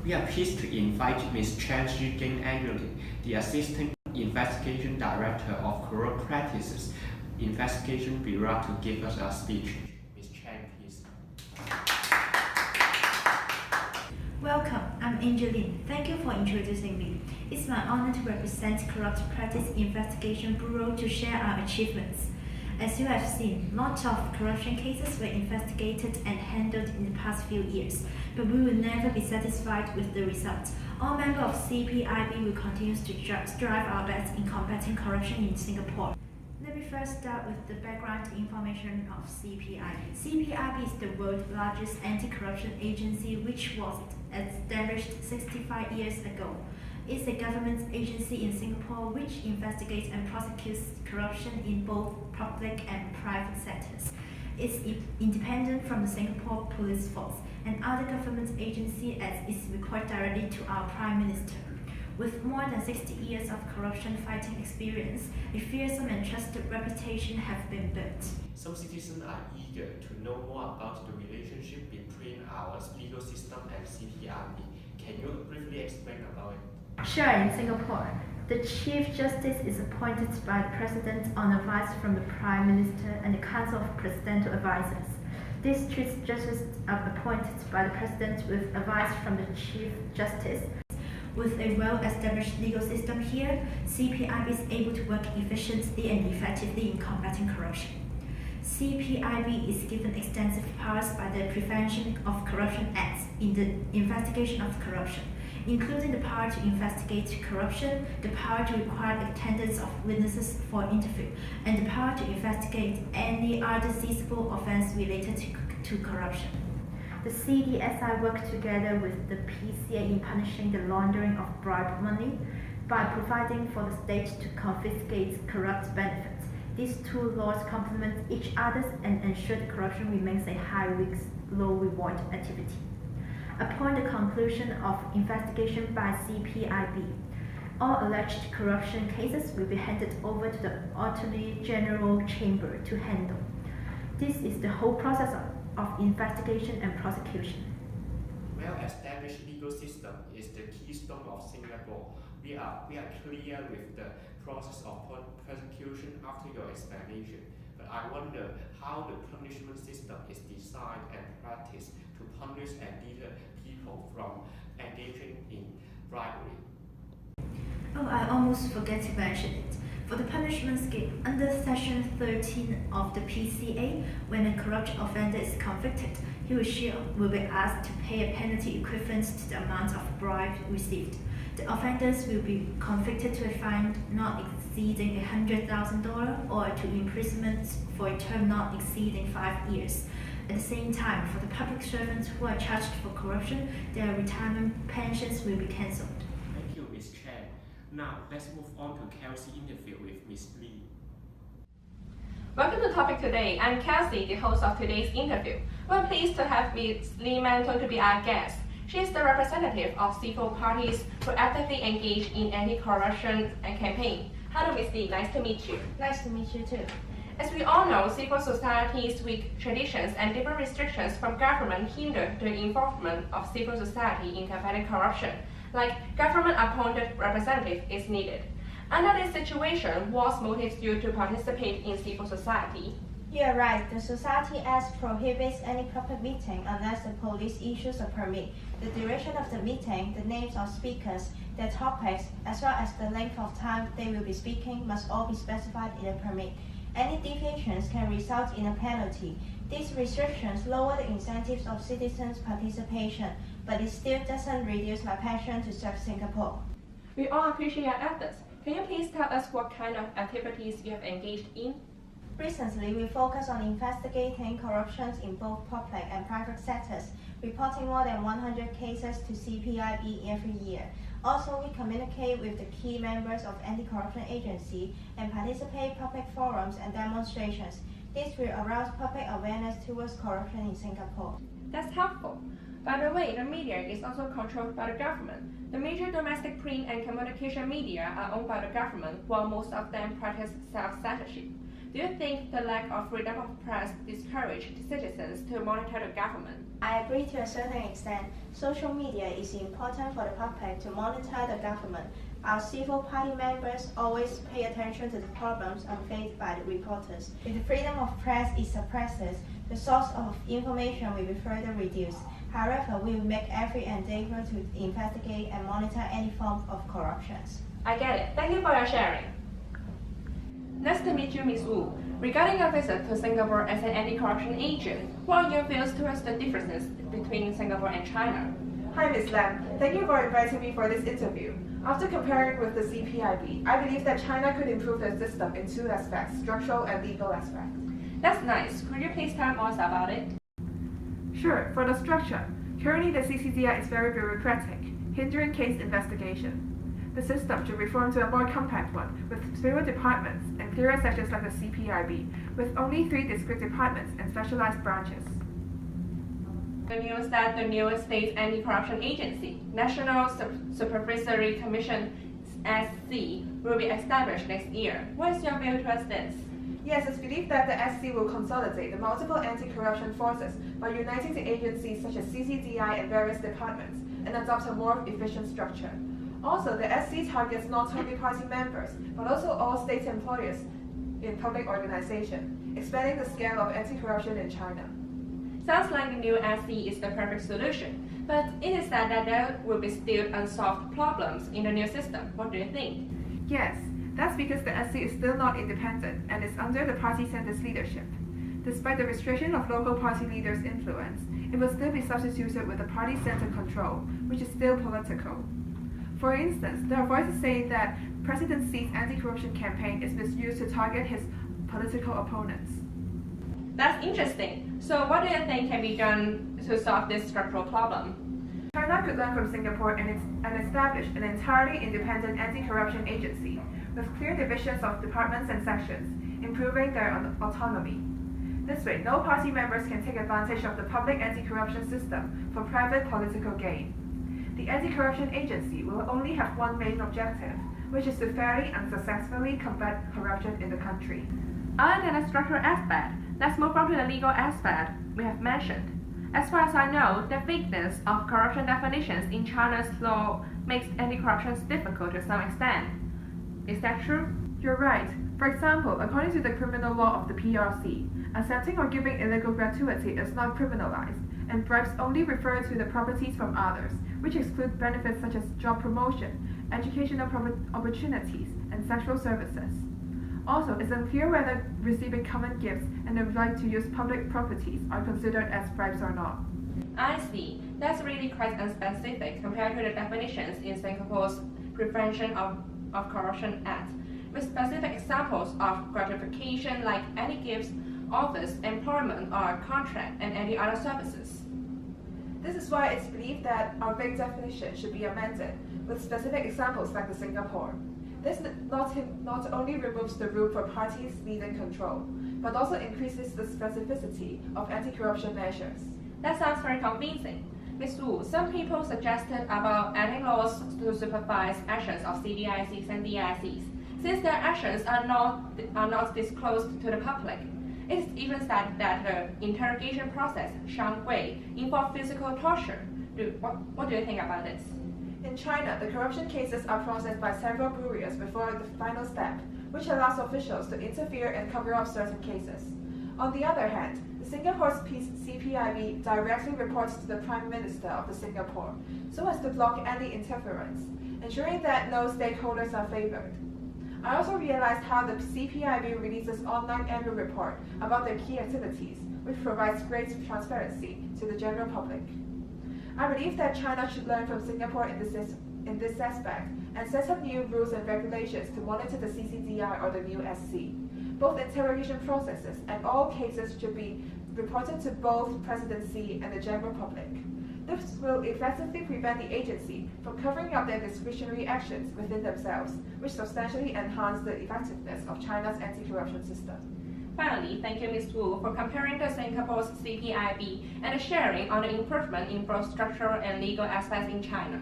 We are pleased to invite Ms. Chen Annually, the Assistant Investigation Director of Corrupt Practices Investigation Bureau, to give us a speech. Ms. Chen, please. Welcome, I'm Angeline. Thank you for introducing me. It's my honor to represent Corrupt Practice Investigation Bureau to share our achievements. As you have seen, lots of corruption cases were investigated and handled in the past few years, but we will never be satisfied with the results. All members of CPIB will continue to strive our best in combating corruption in Singapore. Let me first start with the background information of CPIB. CPIB is the world's largest anti-corruption agency, which was established 65 years ago. It's a government agency in Singapore which investigates and prosecutes corruption in both public and private sectors. It's independent from the Singapore Police Force and other government agencies as is reported directly to our Prime Minister. With more than 60 years of corruption fighting experience, a fearsome and trusted reputation have been built. Some citizens are eager to know more about the relationship between our legal system and CPIB. Can you briefly explain about it? Sure, in Singapore, the Chief Justice is appointed by the President on advice from the Prime Minister and the Council of Presidential Advisors. These Chief Justices are appointed by the President with advice from the Chief Justice. With a well-established legal system here, CPIB is able to work efficiently and effectively in combating corruption. CPIB is given extensive powers by the Prevention of Corruption Act in the investigation of corruption, including the power to investigate corruption, the power to require attendance of witnesses for interview, and the power to investigate any other seizable offense related to corruption. The CDSI work together with the PCA in punishing the laundering of bribe money by providing for the state to confiscate corrupt benefits. These two laws complement each other and ensure that corruption remains a high-risk, low-reward activity. Upon the conclusion of investigation by CPIB, all alleged corruption cases will be handed over to the Attorney General Chamber to handle. This is the whole process of investigation and prosecution. Well-established legal system is the keystone of Singapore. We are clear with the process of prosecution after your explanation, but I wonder how the punishment system is designed and practiced to punish and deter people from engaging in bribery. Oh, I almost forgot to mention it. For the punishment scheme, under Section 13 of the PCA, when a corrupt offender is convicted, he or she will be asked to pay a penalty equivalent to the amount of bribe received. The offenders will be convicted to a fine not exceeding $100,000 or to imprisonment for a term not exceeding 5 years. At the same time, for the public servants who are charged for corruption, their retirement pensions will be cancelled. Thank you, Ms. Chen. Now, let's move on to Kelsey's interview with Ms. Lee. Welcome to Topic Today. I'm Kelsey, the host of today's interview. We're pleased to have Ms. Lee Manton to be our guest. She is the representative of civil parties who actively engage in anti-corruption campaign. Hello, Ms. Lee. Nice to meet you. Nice to meet you too. As we all know, civil societies with traditions and different restrictions from government hinder the involvement of civil society in combating corruption. Like government-appointed representative is needed. Under this situation, what motivates you to participate in civil society? You're right. The Society Act prohibits any public meeting unless the police issues a permit. The duration of the meeting, the names of speakers, their topics, as well as the length of time they will be speaking must all be specified in the permit. Any deviations can result in a penalty. These restrictions lower the incentives of citizens' participation, but it still doesn't reduce my passion to serve Singapore. We all appreciate your efforts. Can you please tell us what kind of activities you have engaged in? Recently, we focus on investigating corruption in both public and private sectors, reporting more than 100 cases to CPIB every year. Also, we communicate with the key members of Anticorruption Agency and participate in public forums and demonstrations. This will arouse public awareness towards corruption in Singapore. That's helpful. By the way, the media is also controlled by the government. The major domestic print and communication media are owned by the government, while most of them practice self-censorship. Do you think the lack of freedom of press discourages citizens to monitor the government? I agree to a certain extent. Social media is important for the public to monitor the government. Our civil party members always pay attention to the problems unfaced by the reporters. If the freedom of press is suppressed, the source of information will be further reduced. However, we will make every endeavor to investigate and monitor any form of corruption. I get it. Thank you for your sharing. Nice to meet you, Ms. Wu. Regarding your visit to Singapore as an anti-corruption agent, what are your views towards the differences between Singapore and China? Hi, Ms. Lam. Thank you for inviting me for this interview. After comparing with the CPIB, I believe that China could improve their system in two aspects, structural and legal aspects. That's nice. Could you please tell more about it? Sure, for the structure, currently the CCDI is very bureaucratic, hindering case investigation. The system should reform to a more compact one, with fewer departments and clearer sections like the CPIB, with only 3 discrete departments and specialized branches. The news that the new state anti-corruption agency, National Supervisory Commission (SC), will be established next year. What is your view towards this? Yes, it's believed that the SC will consolidate the multiple anti-corruption forces by uniting the agencies such as CCDI and various departments and adopt a more efficient structure. Also, the SC targets not only party members, but also all state employers in public organization, expanding the scale of anti-corruption in China. Sounds like the new SC is the perfect solution, but it is said that there will be still unsolved problems in the new system. What do you think? Yes, that's because the SC is still not independent and is under the party center's leadership. Despite the restriction of local party leaders' influence, it will still be substituted with the party center control, which is still political. For instance, there are voices saying that President Xi's anti-corruption campaign is misused to target his political opponents. That's interesting. So what do you think can be done to solve this structural problem? China could learn from Singapore and establish an entirely independent anti-corruption agency with clear divisions of departments and sections, improving their autonomy. This way, no party members can take advantage of the public anti-corruption system for private political gain. The anti-corruption agency will only have one main objective, which is to fairly and successfully combat corruption in the country. Other than the structural aspect, let's move on to the legal aspect we have mentioned. As far as I know, the vagueness of corruption definitions in China's law makes anti-corruption difficult to some extent. Is that true? You're right. For example, according to the criminal law of the PRC, accepting or giving illegal gratuity is not criminalized, and bribes only refer to the properties from others, which exclude benefits such as job promotion, educational opportunities, and sexual services. Also, it's unclear whether receiving common gifts and the right to use public properties are considered as bribes or not. I see. That's really quite unspecific compared to the definitions in Singapore's Prevention of Corruption Act, with specific examples of gratification like any gifts, office, employment, or contract, and any other services. This is why it's believed that our vague definition should be amended with specific examples like the Singapore. This not only removes the room for parties needing control, but also increases the specificity of anti-corruption measures. That sounds very convincing. Ms. Wu, some people suggested about adding laws to supervise actions of CDICs and DICs, since their actions are not disclosed to the public. It is even said that the interrogation process, Shangwei, involved physical torture. What do you think about this? In China, the corruption cases are processed by several bureaus before the final step, which allows officials to interfere and cover up certain cases. On the other hand, the Singapore's CPIB directly reports to the Prime Minister of the Singapore, so as to block any interference, ensuring that no stakeholders are favored. I also realized how the CPIB releases online annual report about their key activities, which provides great transparency to the general public. I believe that China should learn from Singapore in this aspect and set up new rules and regulations to monitor the CCDI or the new SC. Both interrogation processes and all cases should be reported to both President Xi and the general public. This will effectively prevent the agency from covering up their discretionary actions within themselves, which substantially enhance the effectiveness of China's anti-corruption system. Finally, thank you, Ms. Wu, for comparing the Singapore's CPIB and sharing on the improvement in both structural and legal aspects in China.